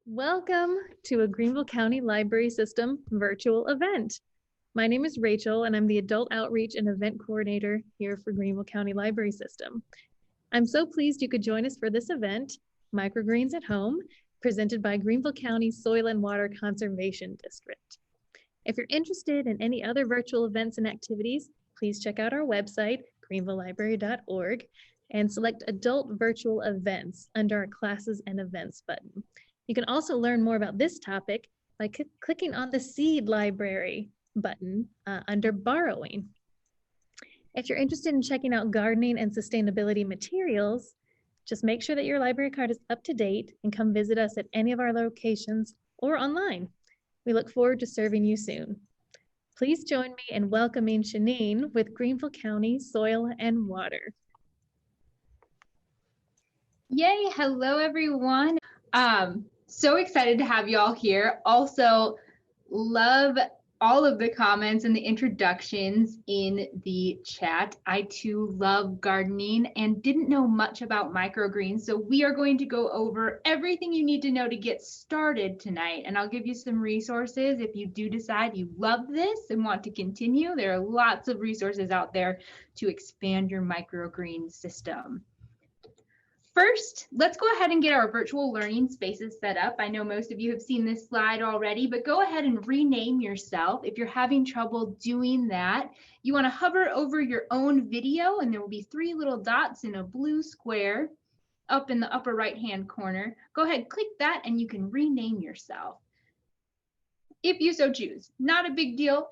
Welcome to a Greenville County Library System virtual event. My name is Rachel, and I'm the Adult Outreach and Event Coordinator here for Greenville County Library System. I'm so pleased you could join us for this event, Microgreens at Home, presented by Greenville County Soil and Water Conservation District. If you're interested in any other virtual events and activities, please check out our website, greenvillelibrary.org, and select Adult Virtual Events under our Classes and Events button. You can also learn more about this topic by clicking on the Seed Library button under Borrowing. If you're interested in checking out gardening and sustainability materials, just make sure that your library card is up to date and come visit us at any of our locations or online. We look forward to serving you soon. Please join me in welcoming Shanine with Greenville County Soil and Water. Yay, hello everyone. So excited to have you all here. Also, love all of the comments and the introductions in the chat. I too love gardening and didn't know much about microgreens. So we are going to go over everything you need to know to get started tonight. And I'll give you some resources if you do decide you love this and want to continue. There are lots of resources out there to expand your microgreen system. First, let's go ahead and get our virtual learning spaces set up. I know most of you have seen this slide already, but go ahead and rename yourself. If you're having trouble doing that, you want to hover over your own video, and there will be 3 little dots in a blue square up in the upper right-hand corner. Go ahead, click that, and you can rename yourself if you so choose. Not a big deal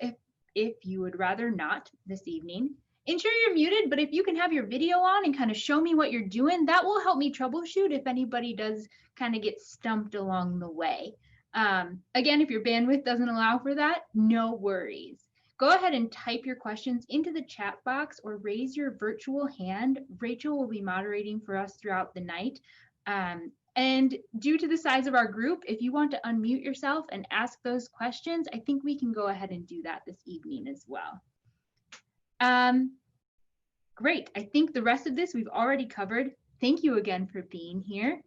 if you would rather not this evening. Ensure you're muted, but if you can have your video on and kind of show me what you're doing, that will help me troubleshoot if anybody does kind of get stumped along the way. Again, if your bandwidth doesn't allow for that, no worries. Go ahead and type your questions into the chat box or raise your virtual hand. Rachel will be moderating for us throughout the night. And due to the size of our group, if you want to unmute yourself and ask those questions, I think we can go ahead and do that this evening as well. Great. I think the rest of this we've already covered. Thank you again for being here.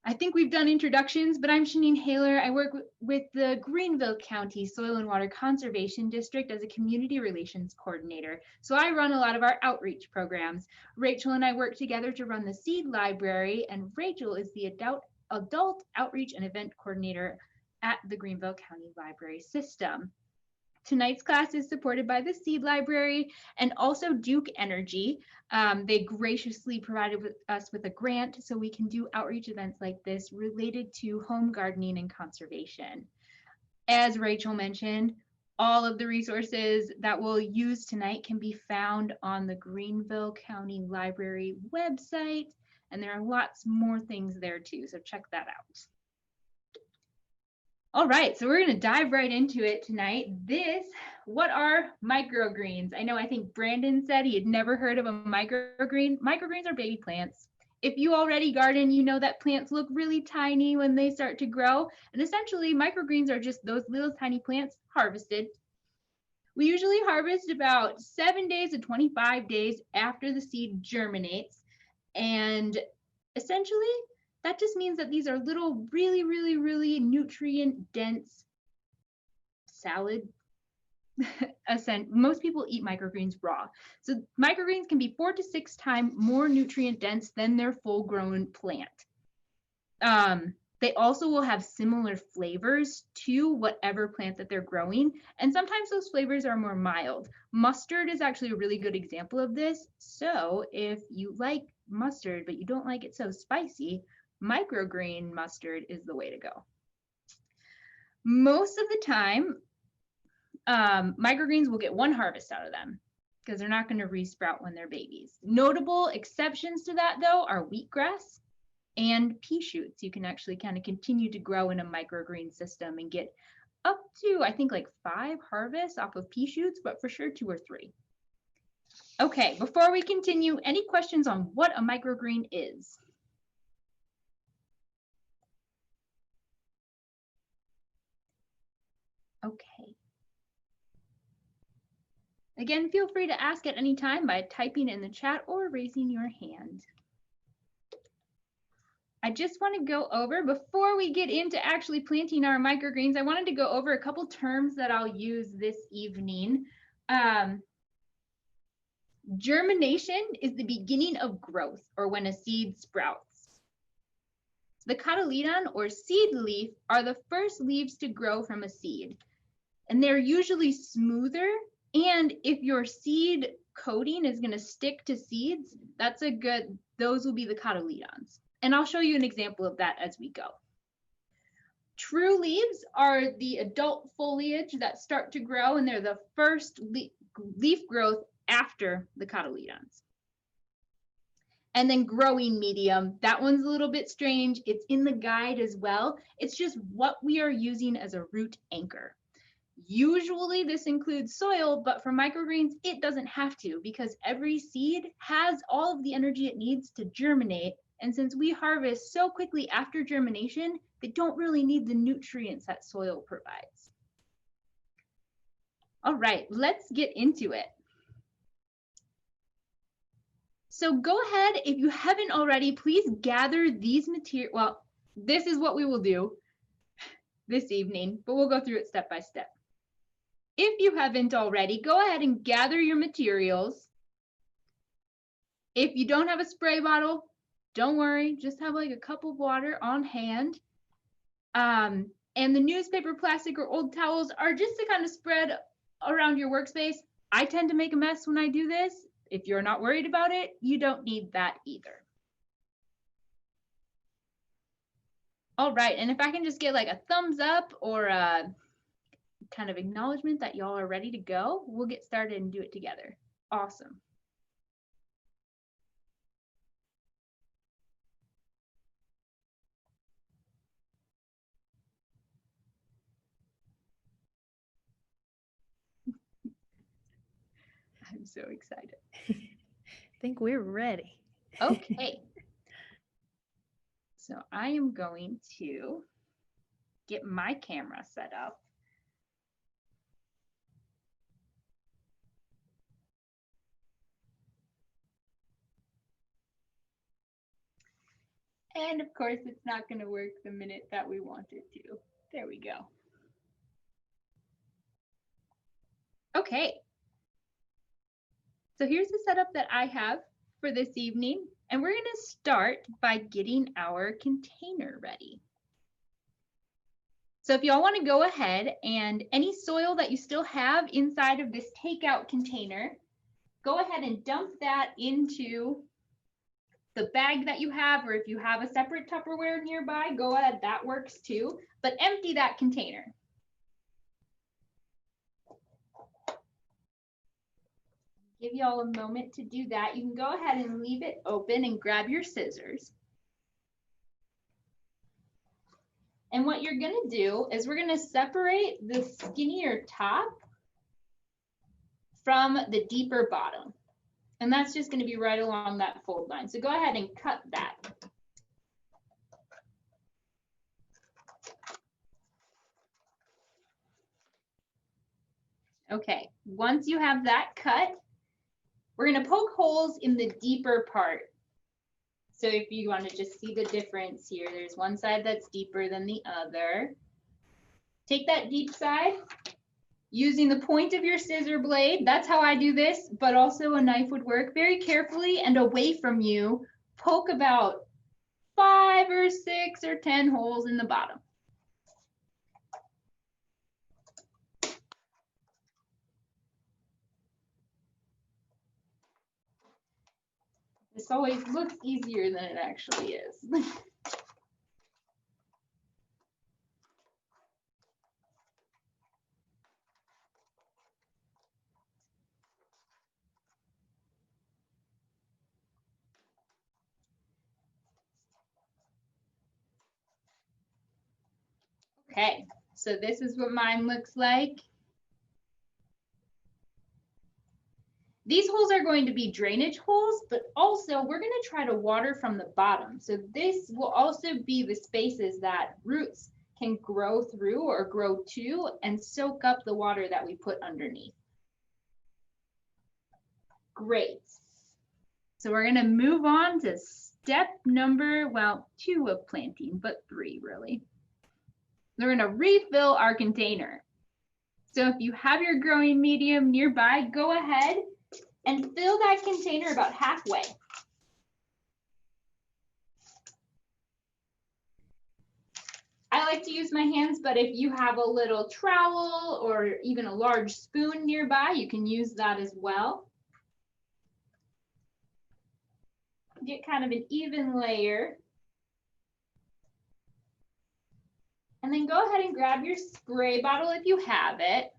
I think we've done introductions, but I'm Shanine Haler. I work with the Greenville County Soil and Water Conservation District as a community relations coordinator. So I run a lot of our outreach programs. Rachel and I work together to run the Seed Library, and Rachel is the adult outreach and event coordinator at the Greenville County Library System. Tonight's class is supported by the Seed Library and also Duke Energy. They graciously provided us with a grant so we can do outreach events like this related to home gardening and conservation. As Rachel mentioned, all of the resources that we'll use tonight can be found on the Greenville County Library website, and there are lots more things there too, so check that out. All right, so we're going to dive right into it tonight. What are microgreens? I think Brandon said he had never heard of a microgreen. Microgreens are baby plants. If you already garden, you know that plants look really tiny when they start to grow. And essentially, microgreens are just those little tiny plants harvested. We usually harvest about 7 days to 25 days after the seed germinates. And essentially, that just means that these are little, really nutrient-dense salad. Most people eat microgreens raw. So microgreens can be 4 to 6 times more nutrient-dense than their full-grown plant. They also will have similar flavors to whatever plant that they're growing, and sometimes those flavors are more mild. Mustard is actually a really good example of this. So if you like mustard, but you don't like it so spicy, microgreen mustard is the way to go. Most of the time, microgreens will get 1 harvest out of them because they're not going to resprout when they're babies. Notable exceptions to that, though, are wheatgrass and pea shoots. You can actually kind of continue to grow in a microgreen system and get up to, I think, like 5 harvests off of pea shoots, but for sure 2 or 3. Okay, before we continue, any questions on what a microgreen is? Okay. Again, feel free to ask at any time by typing in the chat or raising your hand. I just want to go over, before we get into actually planting our microgreens, I wanted to go over a couple terms that I'll use this evening. Germination is the beginning of growth, or when a seed sprouts. The cotyledon or seed leaf are the first leaves to grow from a seed, and they're usually smoother. And if your seed coating is going to stick to seeds, those will be the cotyledons. And I'll show you an example of that as we go. True leaves are the adult foliage that start to grow, and they're the first leaf growth after the cotyledons. And then growing medium, that one's a little bit strange. It's in the guide as well. It's just what we are using as a root anchor. Usually this includes soil, but for microgreens, it doesn't have to, because every seed has all of the energy it needs to germinate. And since we harvest so quickly after germination, they don't really need the nutrients that soil provides. All right, let's get into it. So go ahead, if you haven't already, please gather these materials. Well, this is what we will do this evening, but we'll go through it step by step. If you haven't already, go ahead and gather your materials. If you don't have a spray bottle, don't worry, just have like a cup of water on hand. And the newspaper, plastic, or old towels are just to kind of spread around your workspace. I tend to make a mess when I do this. If you're not worried about it, you don't need that either. All right, and if I can just get like a thumbs up or a kind of acknowledgement that y'all are ready to go, we'll get started and do it together. Awesome. I'm so excited. I think we're ready. Okay. So I am going to get my camera set up. And of course, it's not going to work the minute that we want it to. There we go. Okay. So here's the setup that I have for this evening, and we're going to start by getting our container ready. So if y'all want to go ahead, and any soil that you still have inside of this takeout container, go ahead and dump that into the bag that you have, or if you have a separate Tupperware nearby, go ahead, that works too, but empty that container. Give y'all a moment to do that. You can go ahead and leave it open and grab your scissors. And what you're going to do is we're going to separate the skinnier top from the deeper bottom. And that's just going to be right along that fold line. So go ahead and cut that. Okay, once you have that cut, we're going to poke holes in the deeper part. So if you want to just see the difference here, there's one side that's deeper than the other. Take that deep side, using the point of your scissor blade. That's how I do this, but also a knife would work. Very carefully and away from you, poke about 5 or 6 or 10 holes in the bottom. This always looks easier than it actually is. Okay, so this is what mine looks like. These holes are going to be drainage holes, but also we're going to try to water from the bottom. So this will also be the spaces that roots can grow through or grow to and soak up the water that we put underneath. Great. So we're going to move on to step number, well, 2 of planting, but 3 really. We're going to refill our container. So if you have your growing medium nearby, go ahead and fill that container about halfway. I like to use my hands, but if you have a little trowel or even a large spoon nearby, you can use that as well. Get kind of an even layer. And then go ahead and grab your spray bottle if you have it.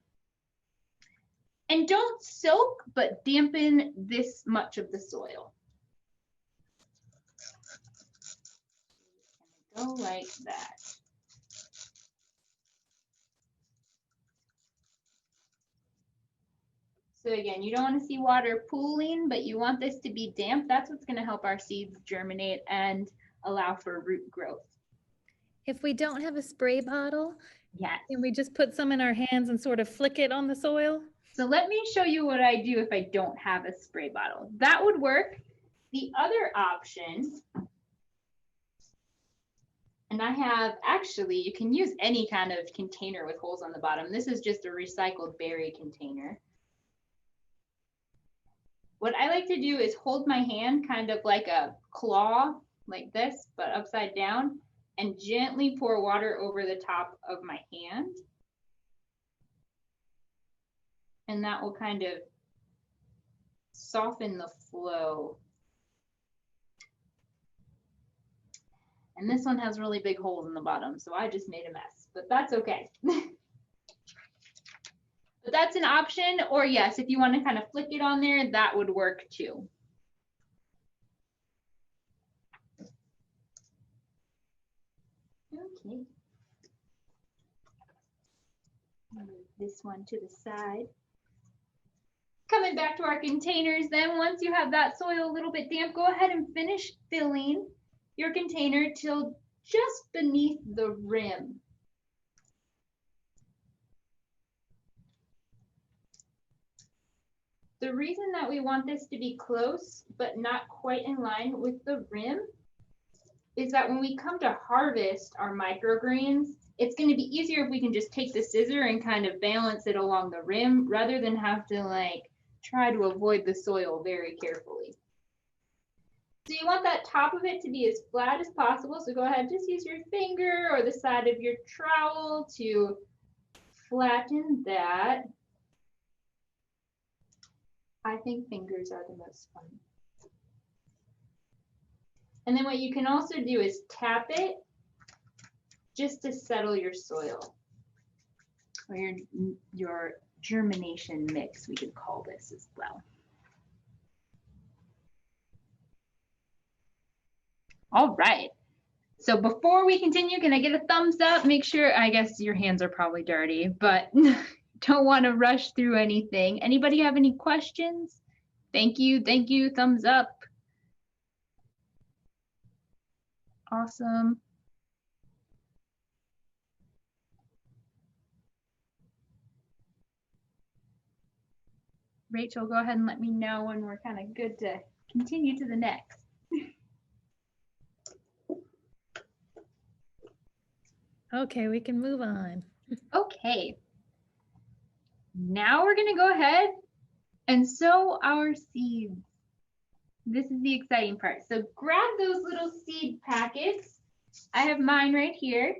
And don't soak, but dampen this much of the soil. Go like that. So again, you don't want to see water pooling, but you want this to be damp. That's what's going to help our seeds germinate and allow for root growth. If we don't have a spray bottle, yes, can we just put some in our hands and sort of flick it on the soil? So let me show you what I do if I don't have a spray bottle. That would work. The other option, and I have actually, you can use any kind of container with holes on the bottom. This is just a recycled berry container. What I like to do is hold my hand kind of like a claw, like this, but upside down, and gently pour water over the top of my hand. And that will kind of soften the flow. And this one has really big holes in the bottom, so I just made a mess, but that's okay. But that's an option, or yes, if you want to kind of flick it on there, that would work too. Okay. Move this one to the side. Coming back to our containers then, once you have that soil a little bit damp, go ahead and finish filling your container till just beneath the rim. The reason that we want this to be close, but not quite in line with the rim, is that when we come to harvest our microgreens, it's going to be easier if we can just take the scissor and kind of balance it along the rim rather than have to like try to avoid the soil very carefully. So you want that top of it to be as flat as possible. So go ahead, just use your finger or the side of your trowel to flatten that. I think fingers are the most fun. And then what you can also do is tap it just to settle your soil, or your germination mix, we could call this as well. All right. So before we continue, can I get a thumbs up? Make sure, I guess your hands are probably dirty, but don't want to rush through anything. Anybody have any questions? Thank you, thumbs up. Awesome. Rachel, go ahead and let me know when we're kind of good to continue to the next. Okay, we can move on. Okay. Now we're going to go ahead and sow our seeds. This is the exciting part. So grab those little seed packets. I have mine right here.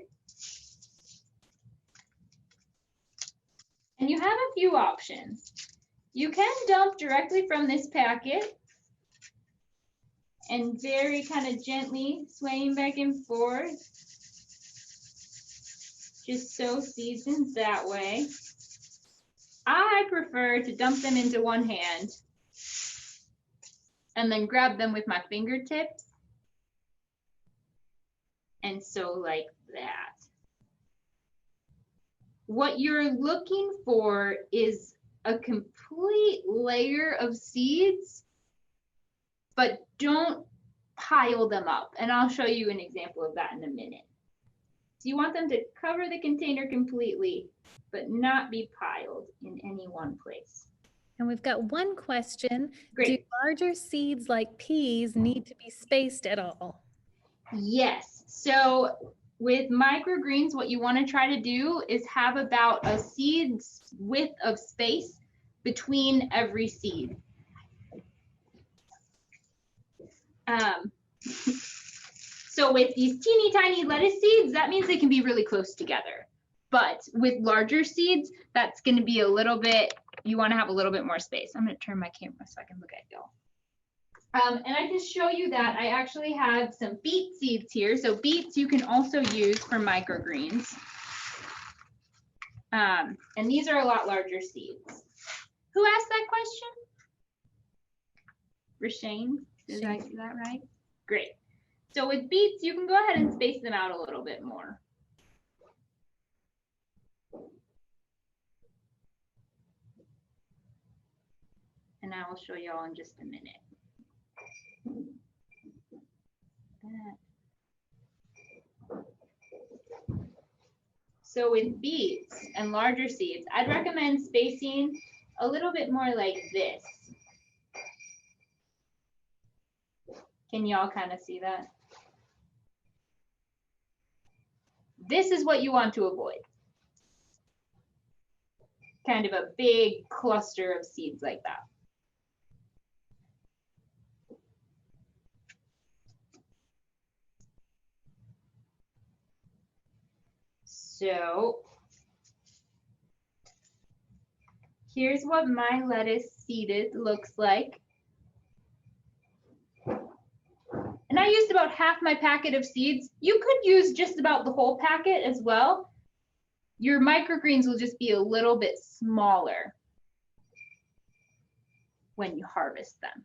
And you have a few options. You can dump directly from this packet and very kind of gently swaying back and forth. Just sow seeds in that way. I prefer to dump them into one hand and then grab them with my fingertips and sow like that. What you're looking for is a complete layer of seeds, but don't pile them up. And I'll show you an example of that in a minute. So you want them to cover the container completely, but not be piled in any one place. And we've got one question. Great. Do larger seeds like peas need to be spaced at all? Yes. So with microgreens, what you want to try to do is have about a seed's width of space between every seed. So with these teeny tiny lettuce seeds, that means they can be really close together. But with larger seeds, that's going to be a little bit, you want to have a little bit more space. I'm going to turn my camera so I can look at y'all. And I can show you that I actually have some beet seeds here. So beets you can also use for microgreens. And these are a lot larger seeds. Who asked that question? Rashane, did I do that right? Great. So with beets, you can go ahead and space them out a little bit more. And I will show y'all in just a minute. So with beets and larger seeds, I'd recommend spacing a little bit more like this. Can y'all kind of see that? This is what you want to avoid. Kind of a big cluster of seeds like that. So here's what my lettuce seeded looks like. And I used about half my packet of seeds. You could use just about the whole packet as well. Your microgreens will just be a little bit smaller when you harvest them.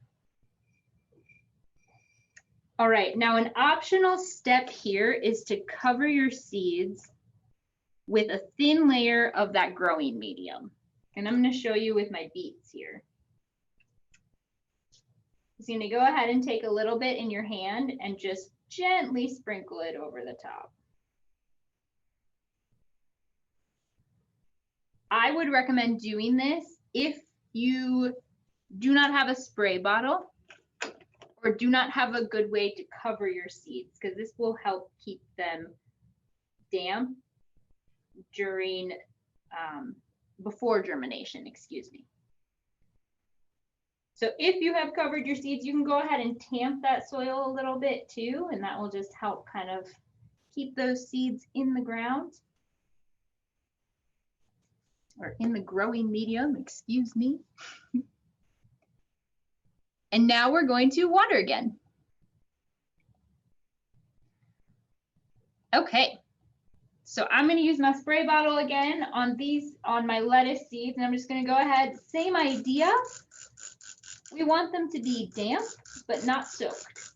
All right, now an optional step here is to cover your seeds with a thin layer of that growing medium. And I'm going to show you with my beets here. I'm going to go ahead and take a little bit in your hand and just gently sprinkle it over the top. I would recommend doing this if you do not have a spray bottle or do not have a good way to cover your seeds, because this will help keep them damp during, before germination, excuse me. So if you have covered your seeds, you can go ahead and tamp that soil a little bit too, and that will just help kind of keep those seeds in the ground or in the growing medium, excuse me. And now we're going to water again. Okay, so I'm going to use my spray bottle again on my lettuce seeds, and I'm just going to go ahead, same idea. We want them to be damp, but not soaked.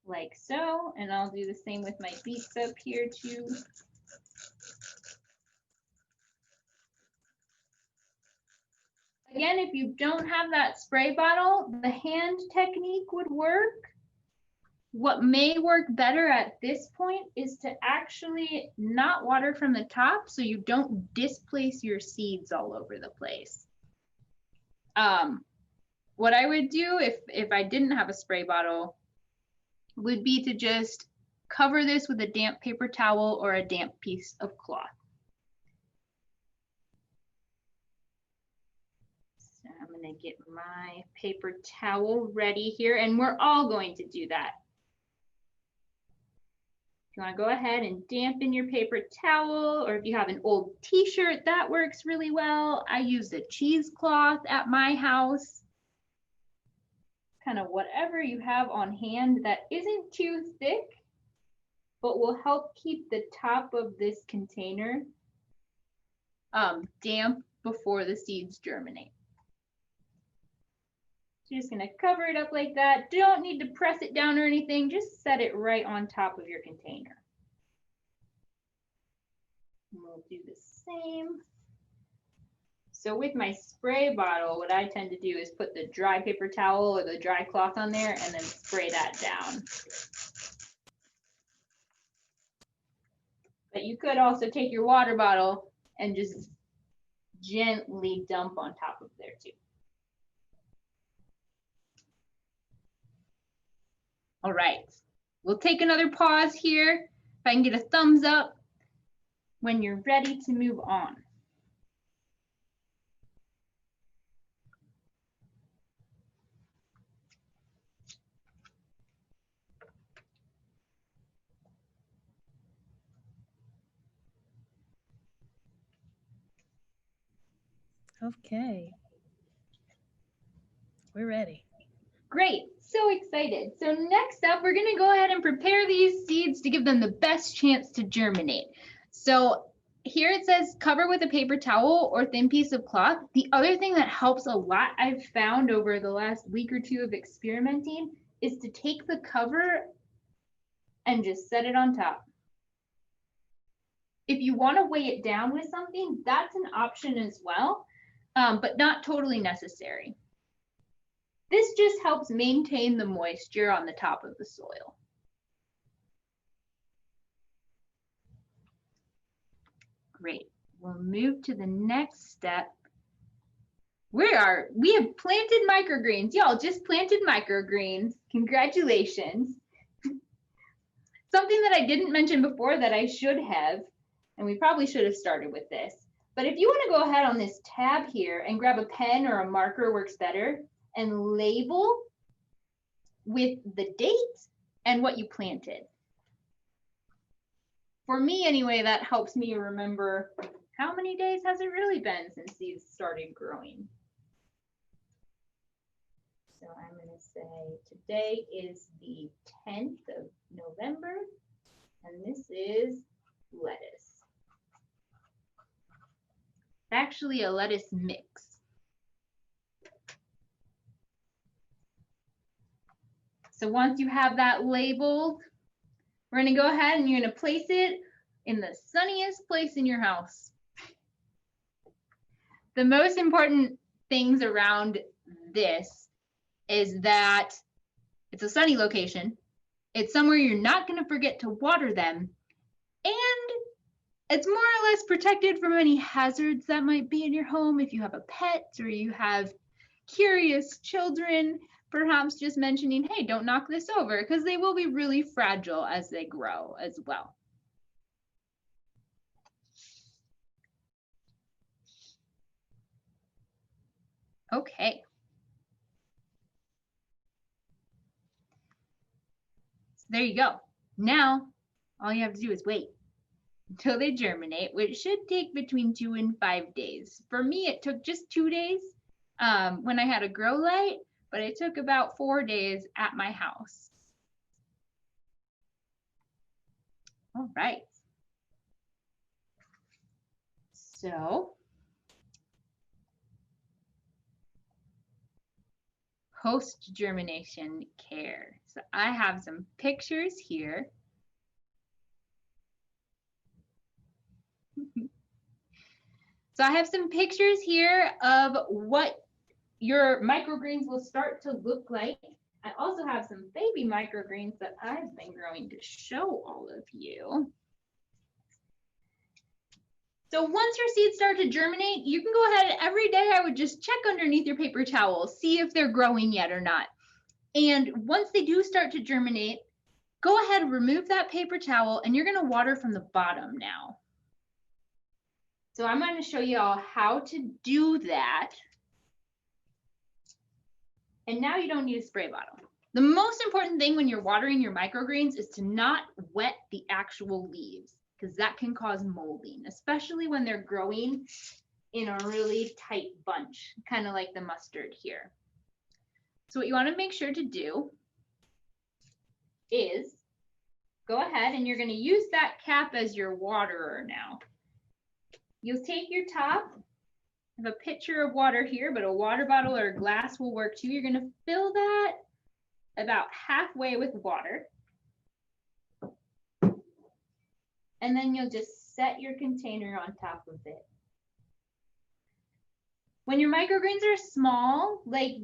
Like so, and I'll do the same with my beets up here too. Again, if you don't have that spray bottle, the hand technique would work. What may work better at this point is to actually not water from the top so you don't displace your seeds all over the place. What I would do if I didn't have a spray bottle would be to just cover this with a damp paper towel or a damp piece of cloth. So I'm going to get my paper towel ready here, and we're all going to do that. You want to go ahead and dampen your paper towel, or if you have an old t-shirt, that works really well. I use a cheesecloth at my house. Kind of whatever you have on hand that isn't too thick, but will help keep the top of this container damp before the seeds germinate. So you're just going to cover it up like that. Don't need to press it down or anything. Just set it right on top of your container. And we'll do the same. So with my spray bottle, what I tend to do is put the dry paper towel or the dry cloth on there and then spray that down. But you could also take your water bottle and just gently dump on top of there too. All right, we'll take another pause here. If I can get a thumbs up when you're ready to move on. Okay. We're ready. Great, so excited. So next up, we're gonna go ahead and prepare these seeds to give them the best chance to germinate. So here it says cover with a paper towel or thin piece of cloth. The other thing that helps a lot I've found over the last week or two of experimenting is to take the cover and just set it on top. If you want to weigh it down with something, that's an option as well, but not totally necessary. This just helps maintain the moisture on the top of the soil. Great. We'll move to the next step. We have planted microgreens. Y'all just planted microgreens. Congratulations. Something that I didn't mention before that I should have, and we probably should have started with this. But if you want to go ahead on this tab here and grab a pen or a marker works better and label with the date and what you planted. For me anyway, that helps me remember how many days has it really been since these started growing. So I'm going to say today is the 10th of November, and this is lettuce. Actually a lettuce mix. So once you have that labeled, we're going to go ahead and you're going to place it in the sunniest place in your house. The most important things around this is that it's a sunny location. It's somewhere you're not going to forget to water them. And it's more or less protected from any hazards that might be in your home. If you have a pet or you have curious children, perhaps just mentioning, hey, don't knock this over, because they will be really fragile as they grow as well. Okay. So there you go. Now, all you have to do is wait until they germinate, which should take between 2 and 5 days. For me, it took just 2 days when I had a grow light, but it took about 4 days at my house. All right. So, post-germination care. So I have some pictures here. So I have some pictures here of what your microgreens will start to look like. I also have some baby microgreens that I've been growing to show all of you. So once your seeds start to germinate, you can go ahead and every day I would just check underneath your paper towel, see if they're growing yet or not. And once they do start to germinate, go ahead and remove that paper towel and you're going to water from the bottom now. So I'm going to show you all how to do that. And now you don't need a spray bottle. The most important thing when you're watering your microgreens is to not wet the actual leaves, because that can cause molding, especially when they're growing in a really tight bunch, kind of like the mustard here. So what you want to make sure to do is go ahead and you're going to use that cap as your waterer now. You'll take your top, I have a pitcher of water here, but a water bottle or a glass will work too. You're going to fill that about halfway with water. And then you'll just set your container on top of it. When your microgreens are small, like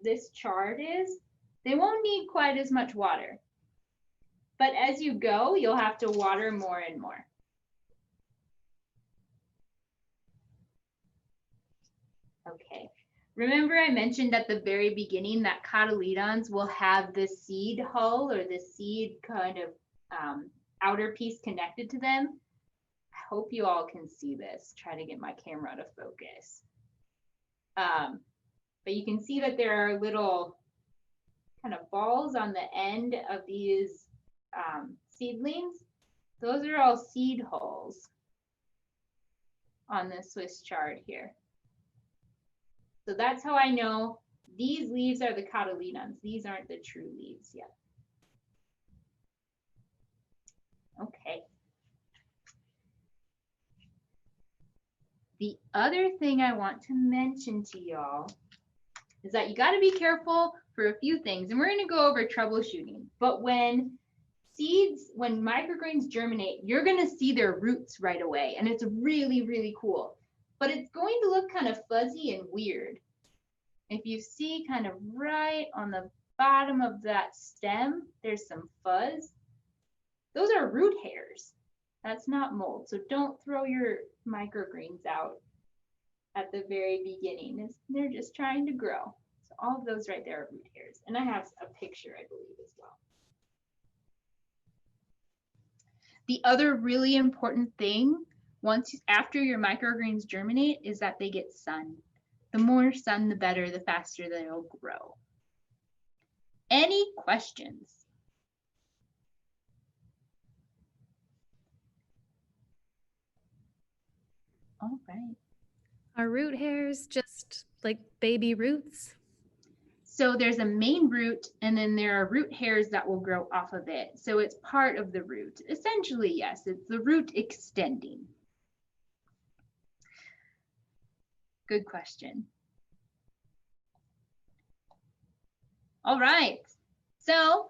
this chart is, they won't need quite as much water. But as you go, you'll have to water more and more. Okay. Remember I mentioned at the very beginning that cotyledons will have the seed hull or the seed kind of outer piece connected to them. I hope you all can see this. Try to get my camera to focus. But you can see that there are little kind of balls on the end of these seedlings. Those are all seed hulls on the Swiss chard here. So that's how I know these leaves are the cotyledons. These aren't the true leaves yet. Okay. The other thing I want to mention to y'all is that you got to be careful for a few things, and we're going to go over troubleshooting. But when microgreens germinate, you're going to see their roots right away, and it's really, really cool. But it's going to look kind of fuzzy and weird. If you see kind of right on the bottom of that stem, there's some fuzz. Those are root hairs. That's not mold. So don't throw your microgreens out at the very beginning. They're just trying to grow. So all of those right there are root hairs. And I have a picture, I believe, as well. The other really important thing after your microgreens germinate is that they get sun. The more sun, the better, the faster they'll grow. Any questions? All right. Are root hairs just like baby roots? So there's a main root, and then there are root hairs that will grow off of it. So it's part of the root. Essentially, yes, it's the root extending. Good question. All right. So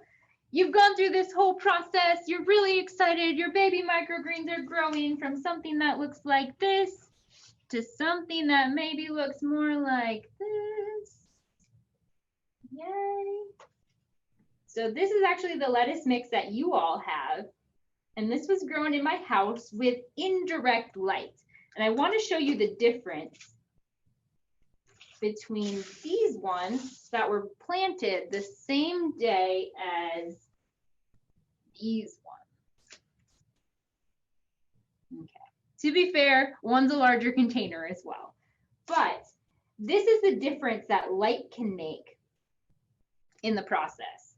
you've gone through this whole process. You're really excited. Your baby microgreens are growing from something that looks like this to something that maybe looks more like this. Yay. So this is actually the lettuce mix that you all have. And this was grown in my house with indirect light. And I want to show you the difference between these ones that were planted the same day as these ones. Okay. To be fair, one's a larger container as well. But this is the difference that light can make in the process.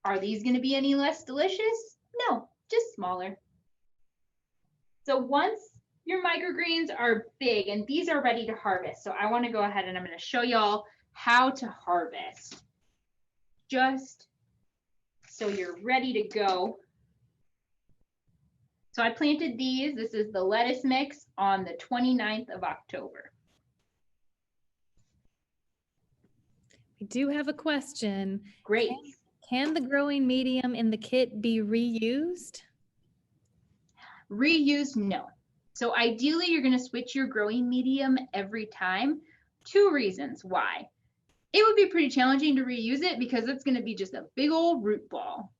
Are these going to be any less delicious? No, just smaller. So once your microgreens are big and these are ready to harvest, so I want to go ahead and I'm going to show y'all how to harvest, just so you're ready to go. So I planted these. This is the lettuce mix on the 29th of October. We do have a question. Great. Can the growing medium in the kit be reused? Reuse, no. So ideally, you're going to switch your growing medium every time. Two reasons why. It would be pretty challenging to reuse it because it's going to be just a big old root ball.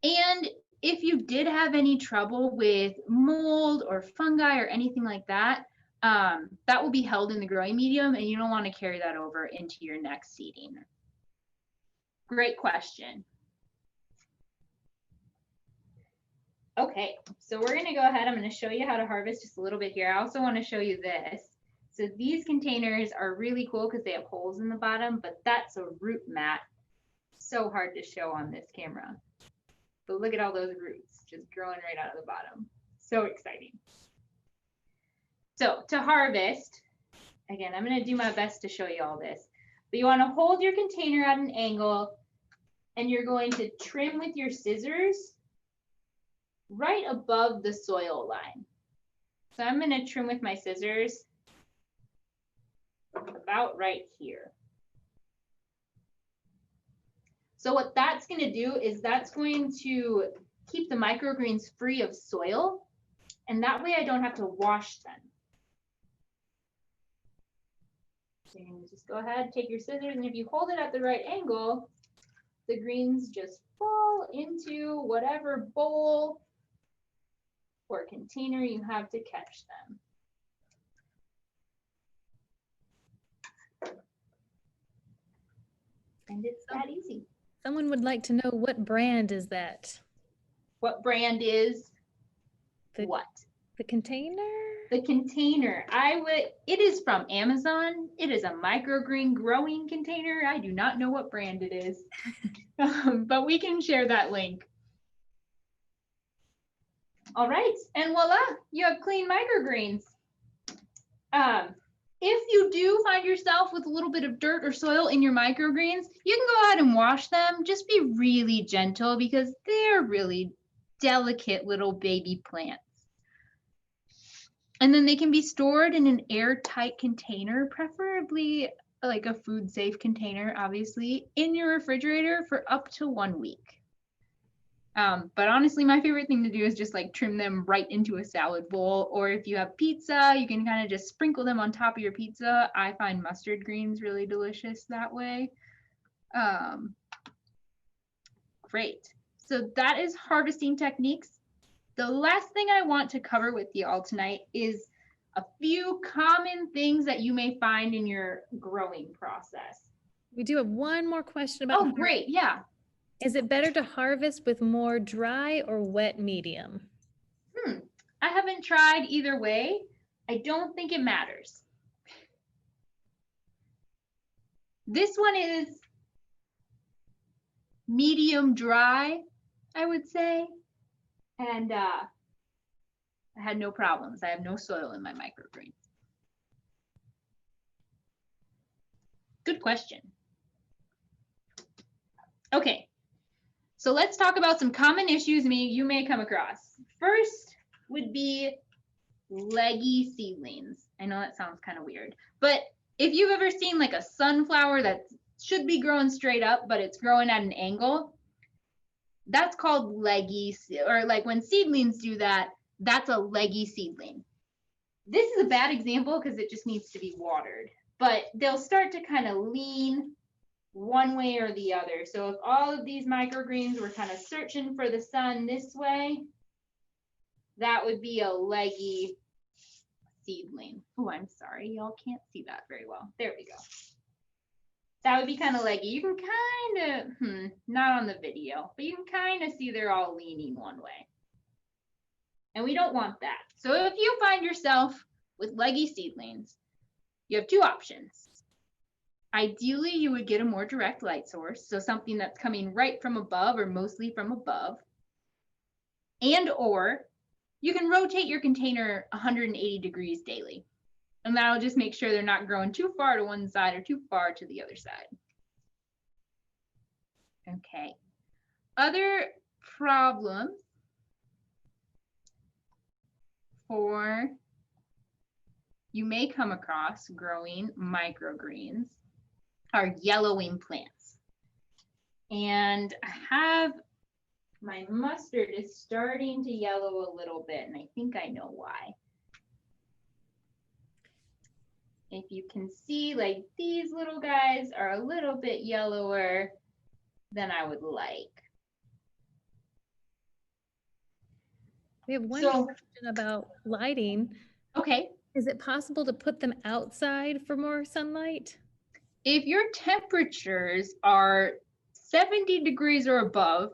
And if you did have any trouble with mold or fungi or anything like that, that will be held in the growing medium and you don't want to carry that over into your next seeding. Great question. Okay, so we're going to go ahead. I'm going to show you how to harvest just a little bit here. I also want to show you this. So these containers are really cool because they have holes in the bottom, but that's a root mat. So hard to show on this camera. But look at all those roots just growing right out of the bottom. So exciting. So to harvest, again, I'm going to do my best to show you all this. But you want to hold your container at an angle and you're going to trim with your scissors right above the soil line. So I'm going to trim with my scissors about right here. So what that's going to do is that's going to keep the microgreens free of soil, and that way I don't have to wash them. So you can just go ahead, take your scissors, and if you hold it at the right angle, the greens just fall into whatever bowl or container you have to catch them. And it's that easy. Someone would like to know, what brand is that? What brand is what? The container? The container. It is from Amazon. It is a microgreen growing container. I do not know what brand it is, but we can share that link. All right, and voila, you have clean microgreens. If you do find yourself with a little bit of dirt or soil in your microgreens, you can go ahead and wash them. Just be really gentle because they're really delicate little baby plants. And then they can be stored in an airtight container, preferably like a food safe container, obviously, in your refrigerator for up to 1 week. But honestly, my favorite thing to do is just like trim them right into a salad bowl. Or if you have pizza, you can kind of just sprinkle them on top of your pizza. I find mustard greens really delicious that way. Great. So that is harvesting techniques. The last thing I want to cover with y'all tonight is a few common things that you may find in your growing process. We do have one more question about. Oh, great. Yeah. Is it better to harvest with more dry or wet medium? I haven't tried either way. I don't think it matters. This one is medium dry, I would say. And I had no problems. I have no soil in my microgreens. Good question. Okay, so let's talk about some common issues you may come across. First would be leggy seedlings. I know that sounds kind of weird, but if you've ever seen like a sunflower that should be growing straight up, but it's growing at an angle, that's called leggy, or like when seedlings do that, that's a leggy seedling. This is a bad example because it just needs to be watered, but they'll start to kind of lean one way or the other. So if all of these microgreens were kind of searching for the sun this way, that would be a leggy seedling. Oh, I'm sorry, y'all can't see that very well. There we go. That would be kind of leggy. You can kind of, not on the video, but you can kind of see they're all leaning one way. And we don't want that. So if you find yourself with leggy seedlings, you have two options. Ideally, you would get a more direct light source, so something that's coming right from above or mostly from above. And or you can rotate your container 180 degrees daily. And that'll just make sure they're not growing too far to one side or too far to the other side. Okay. Other problems you may come across growing microgreens are yellowing plants. And my mustard is starting to yellow a little bit, and I think I know why. If you can see, like these little guys are a little bit yellower than I would like. We have one question about lighting. Okay. Is it possible to put them outside for more sunlight? If your temperatures are 70 degrees or above,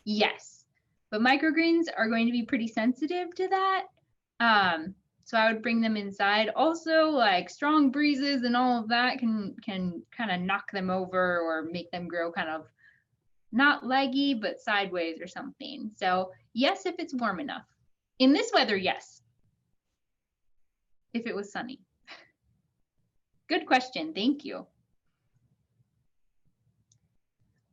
yes. But microgreens are going to be pretty sensitive to that. So I would bring them inside. Also, like strong breezes and all of that can kind of knock them over or make them grow kind of not leggy, but sideways or something. So yes, if it's warm enough. In this weather, yes. If it was sunny. Good question, thank you.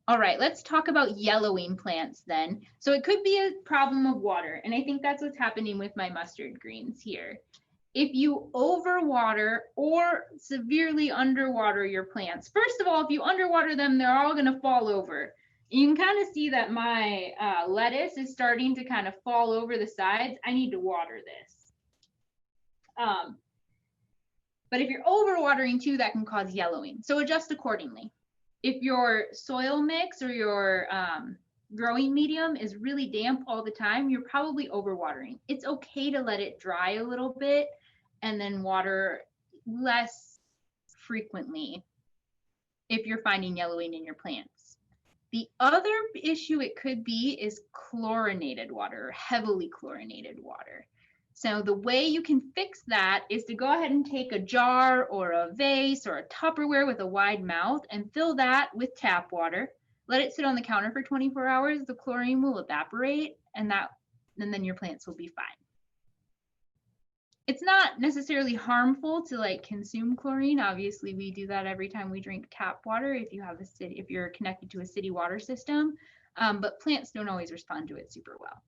All right, let's talk about yellowing plants then. So it could be a problem of water, and I think that's what's happening with my mustard greens here. If you overwater or severely underwater your plants, first of all, if you underwater them, they're all gonna fall over. You can kind of see that my lettuce is starting to kind of fall over the sides. I need to water this. But if you're overwatering too, that can cause yellowing. So adjust accordingly. If your soil mix or your growing medium is really damp all the time, you're probably overwatering. It's okay to let it dry a little bit and then water less frequently. if you're finding yellowing in your plants. The other issue it could be is chlorinated water, heavily chlorinated water. So the way you can fix that is to go ahead and take a jar or a vase or a Tupperware with a wide mouth and fill that with tap water. Let it sit on the counter for 24 hours. The chlorine will evaporate, and then your plants will be fine. It's not necessarily harmful to like consume chlorine. Obviously, we do that every time we drink tap water if you're connected to a city water system, but plants don't always respond to it super well.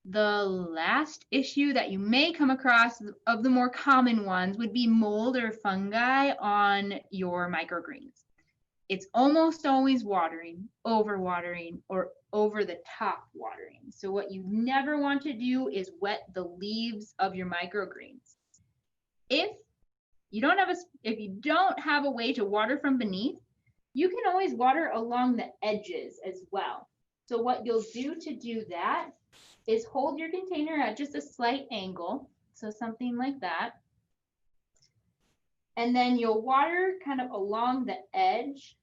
The last issue that you may come across of the more common ones would be mold or fungi on your microgreens. It's almost always watering, overwatering, or over the top watering. So what you never want to do is wet the leaves of your microgreens. If you don't have a way to water from beneath, you can always water along the edges as well. So what you'll do to do that is hold your container at just a slight angle, so something like that. And then you'll water kind of along the edge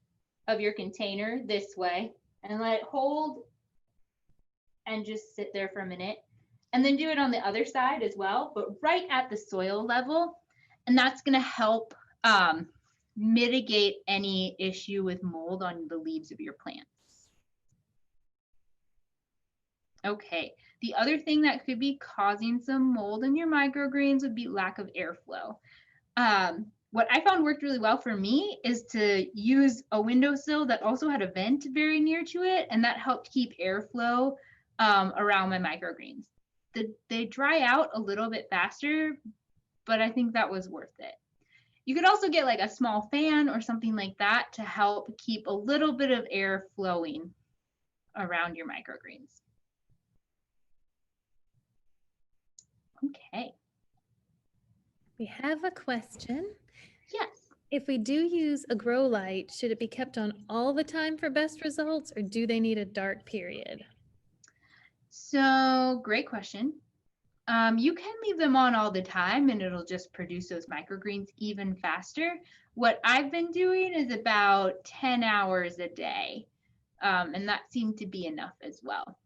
of your container this way and let it hold and just sit there for a minute. And then do it on the other side as well, but right at the soil level. And that's going to help mitigate any issue with mold on the leaves of your plants. Okay, the other thing that could be causing some mold in your microgreens would be lack of airflow. What I found worked really well for me is to use a windowsill that also had a vent very near to it, and that helped keep airflow around my microgreens. They dry out a little bit faster, but I think that was worth it. You could also get like a small fan or something like that to help keep a little bit of air flowing around your microgreens. Okay. We have a question. Yes. If we do use a grow light, should it be kept on all the time for best results, or do they need a dark period? So great question. You can leave them on all the time and it'll just produce those microgreens even faster. What I've been doing is about 10 hours a day, and that seemed to be enough as well.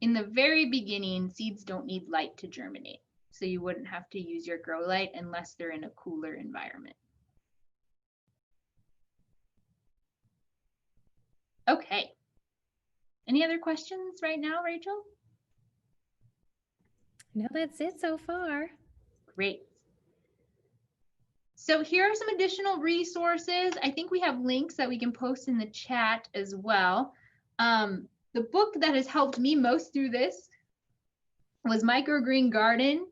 In the very beginning, seeds don't need light to germinate, so you wouldn't have to use your grow light unless they're in a cooler environment. Okay. Any other questions right now, Rachel? No, that's it so far. Great. So here are some additional resources. I think we have links that we can post in the chat as well. The book that has helped me most through this was Microgreen Garden.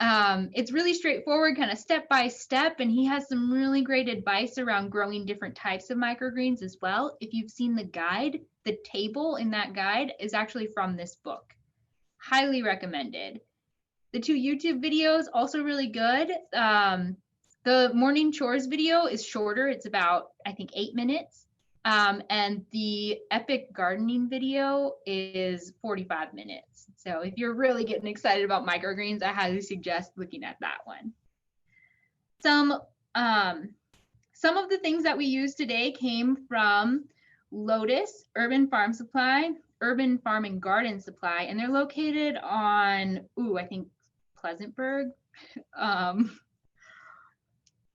It's really straightforward, kind of step by step, and he has some really great advice around growing different types of microgreens as well. If you've seen the guide, the table in that guide is actually from this book. Highly recommended. The 2 YouTube videos, also really good. The morning chores video is shorter. It's about, I think, 8 minutes. And the epic gardening video is 45 minutes. So if you're really getting excited about microgreens, I highly suggest looking at that one. Some of the things that we use today came from Lotus, Urban Farm Supply, Urban Farm and Garden Supply, and they're located on, I think Pleasantburg.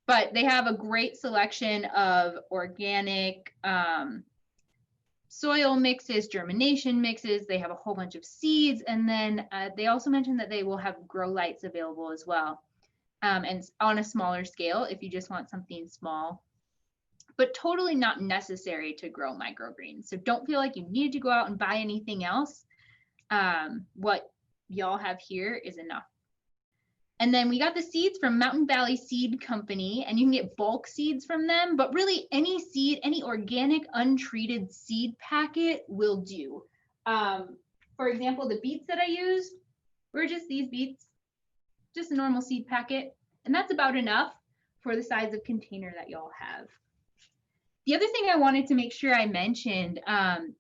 But they have a great selection of organic soil mixes, germination mixes. They have a whole bunch of seeds. And then they also mentioned that they will have grow lights available as well. And on a smaller scale, if you just want something small, but totally not necessary to grow microgreens. So don't feel like you need to go out and buy anything else. What y'all have here is enough. And then we got the seeds from Mountain Valley Seed Company, and you can get bulk seeds from them, but really any seed, any organic untreated seed packet will do. For example, the beets that I used were just these beets, just a normal seed packet, and that's about enough for the size of container that y'all have. The other thing I wanted to make sure I mentioned,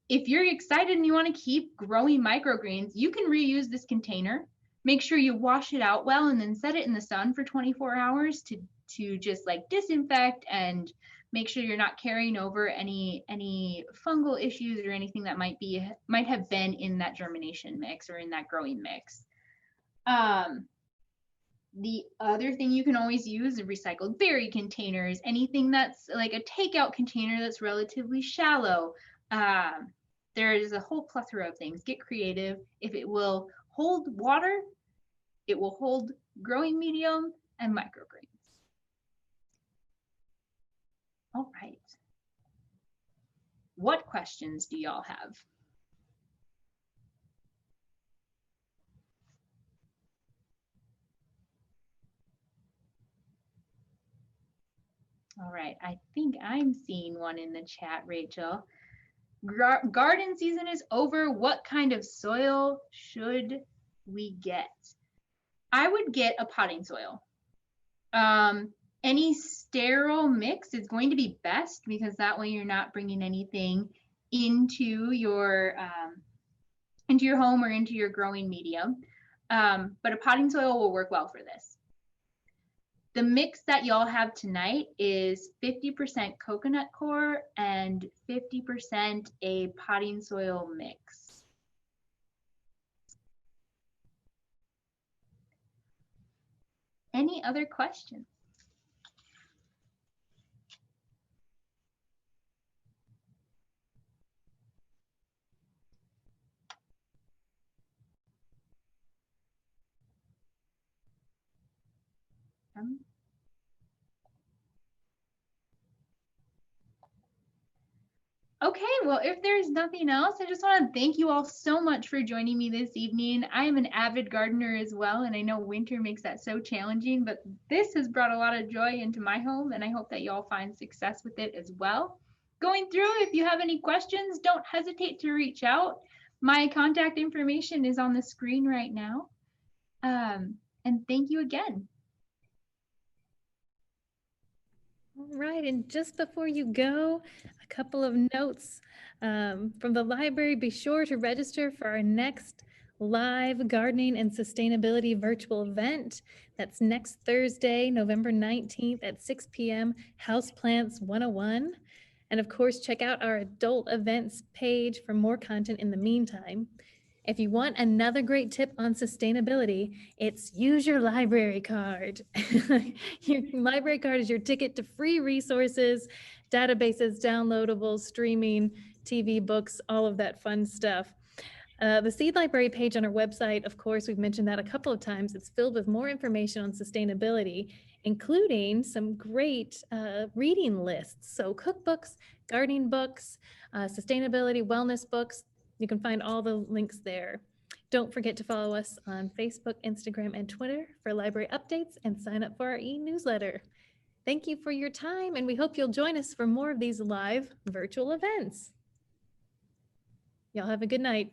if you're excited and you want to keep growing microgreens, you can reuse this container. Make sure you wash it out well and then set it in the sun for 24 hours to just like disinfect and make sure you're not carrying over any fungal issues or anything that might have been in that germination mix or in that growing mix. The other thing you can always use is recycled berry containers, anything that's like a takeout container that's relatively shallow. There's a whole plethora of things. Get creative. If it will hold water, it will hold growing medium and microgreens. All right. What questions do y'all have? All right, I think I'm seeing one in the chat, Rachel. Garden season is over. What kind of soil should we get? I would get a potting soil. Any sterile mix is going to be best because that way you're not bringing anything into your home or into your growing medium. But a potting soil will work well for this. The mix that y'all have tonight is 50% coconut coir and 50% a potting soil mix. Any other questions? Okay, well, if there's nothing else, I just want to thank you all so much for joining me this evening. I am an avid gardener as well, and I know winter makes that so challenging, but this has brought a lot of joy into my home, and I hope that y'all find success with it as well. Going through, if you have any questions, don't hesitate to reach out. My contact information is on the screen right now. And thank you again. All right, and just before you go, a couple of notes from the library. Be sure to register for our next live gardening and sustainability virtual event. That's next Thursday, November 19th at 6 p.m. Houseplants 101. And of course, check out our adult events page for more content in the meantime. If you want another great tip on sustainability, it's use your library card. Your library card is your ticket to free resources, databases, downloadables, streaming, TV, books, all of that fun stuff. The Seed Library page on our website, of course, we've mentioned that a couple of times. It's filled with more information on sustainability, including some great reading lists. So cookbooks, gardening books, sustainability, wellness books. You can find all the links there. Don't forget to follow us on Facebook, Instagram, and Twitter for library updates and sign up for our e-newsletter. Thank you for your time, and we hope you'll join us for more of these live virtual events. Y'all have a good night.